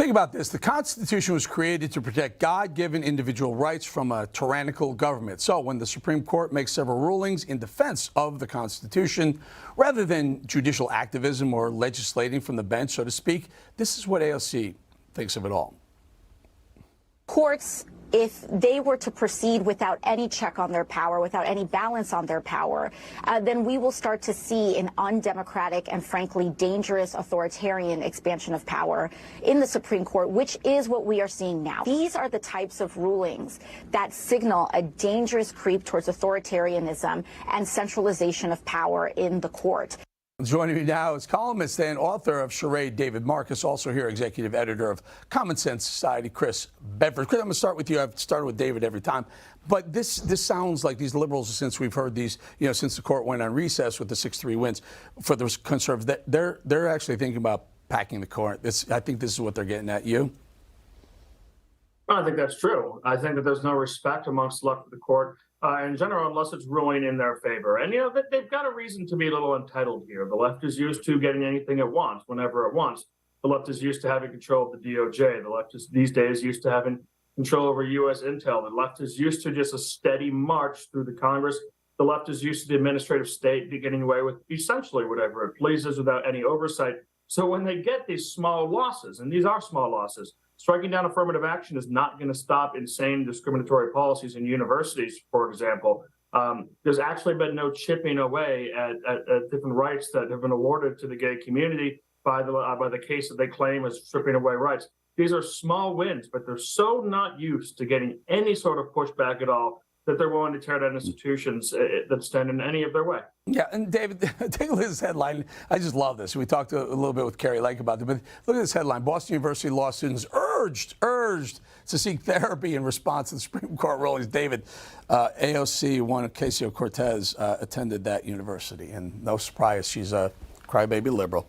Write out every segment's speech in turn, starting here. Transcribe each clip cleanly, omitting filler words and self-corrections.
Think about this. The Constitution was created to protect God-given individual rights from a tyrannical government. So when the Supreme Court makes several rulings in defense of the Constitution, rather than judicial activism or legislating from the bench, so to speak, this is what AOC thinks of it all. Courts, if they were to proceed without any check on their power, without any balance on their power, then we will start to see an undemocratic and frankly dangerous authoritarian expansion of power in the Supreme Court, which is what we are seeing now. These are the types of rulings that signal a dangerous creep towards authoritarianism and centralization of power in the court. Joining me now is columnist and author of Charade, David Marcus, also here executive editor of Common Sense Society, Chris Bedford. Chris, I'm going to start with you. I've started with David every time. But this sounds like these liberals, since we've heard these, since the court went on recess with the 6-3 wins for the conservatives, they're actually thinking about packing the court. I think this is what they're getting at. You? I think that's true. I think that there's no respect amongst the left of the court in general, unless it's ruling in their favor. And, they've got a reason to be a little entitled here. The left is used to getting anything it wants, whenever it wants. The left is used to having control of the DOJ. The left is these days used to having control over U.S. intel. The left is used to just a steady march through the Congress. The left is used to the administrative state getting away with essentially whatever it pleases without any oversight. So when they get these small losses, and these are small losses, striking down affirmative action is not going to stop insane discriminatory policies in universities, for example. There's actually been no chipping away at different rights that have been awarded to the gay community by the case that they claim is stripping away rights. These are small wins, but they're so not used to getting any sort of pushback at all that they're willing to tear down institutions that stand in any of their way. Yeah, and David, take a look at this headline. I just love this. We talked a little bit with Carrie Lake about it, but look at this headline. Boston University law students urged to seek therapy in response to the Supreme Court rulings. David, AOC, one Ocasio-Cortez, attended that university, and no surprise, she's a crybaby liberal.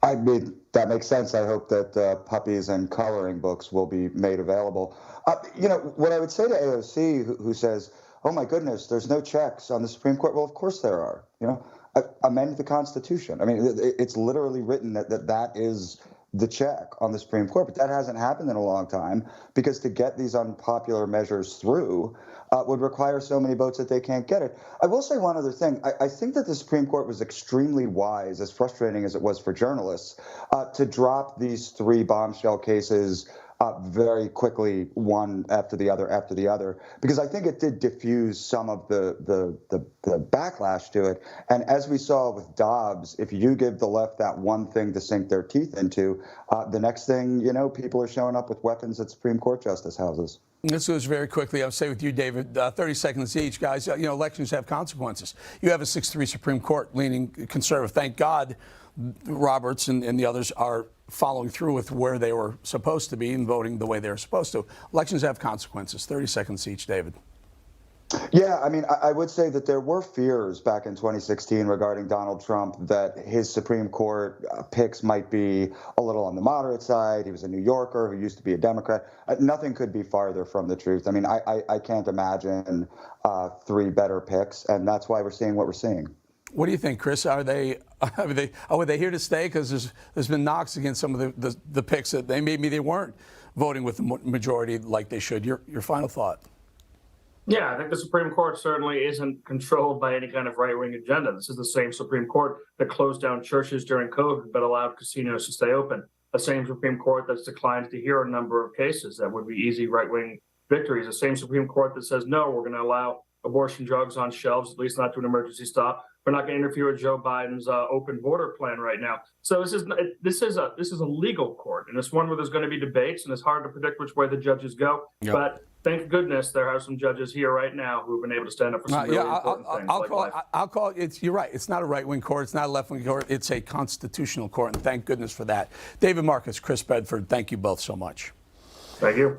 I mean, that makes sense. I hope that puppies and coloring books will be made available. What I would say to AOC, who says, oh, my goodness, there's no checks on the Supreme Court. Well, of course there are. Amend the Constitution. I mean, it's literally written that is the check on the Supreme Court. But that hasn't happened in a long time, because to get these unpopular measures through would require so many votes that they can't get it. I will say one other thing. I think that the Supreme Court was extremely wise, as frustrating as it was for journalists, to drop these 3 bombshell cases very quickly, one after the other, because I think it did diffuse some of the backlash to it. And as we saw with Dobbs, if you give the left that one thing to sink their teeth into, the next thing people are showing up with weapons at Supreme Court justice houses. This goes very quickly. I'll say with you, David, 30 seconds each, guys. Elections have consequences. You have a 6-3 Supreme Court leaning conservative. Thank God Roberts and the others are following through with where they were supposed to be and voting the way they were supposed to. Elections have consequences. 30 seconds each, David. Yeah, I mean, I would say that there were fears back in 2016 regarding Donald Trump that his Supreme Court picks might be a little on the moderate side. He was a New Yorker who used to be a Democrat. Nothing could be farther from the truth. I mean, I can't imagine 3 better picks, and that's why we're seeing what we're seeing. What do you think, Chris? Are they here to stay? Because there's been knocks against some of the picks that maybe they weren't voting with the majority like they should. Your final thought? Yeah, I think the Supreme Court certainly isn't controlled by any kind of right-wing agenda. This is the same Supreme Court that closed down churches during COVID but allowed casinos to stay open. The same Supreme Court that's declined to hear a number of cases that would be easy right-wing victories. The same Supreme Court that says, no, we're going to allow abortion drugs on shelves, at least not to an emergency stop. We're not going to interfere with Joe Biden's open border plan right now. So this is a legal court, and it's one where there's going to be debates, and it's hard to predict which way the judges go. Yep. But thank goodness there are some judges here right now who have been able to stand up for some really important things. I'll call it. You're right. It's not a right-wing court. It's not a left-wing court. It's a constitutional court, and thank goodness for that. David Marcus, Chris Bedford, thank you both so much. Thank you.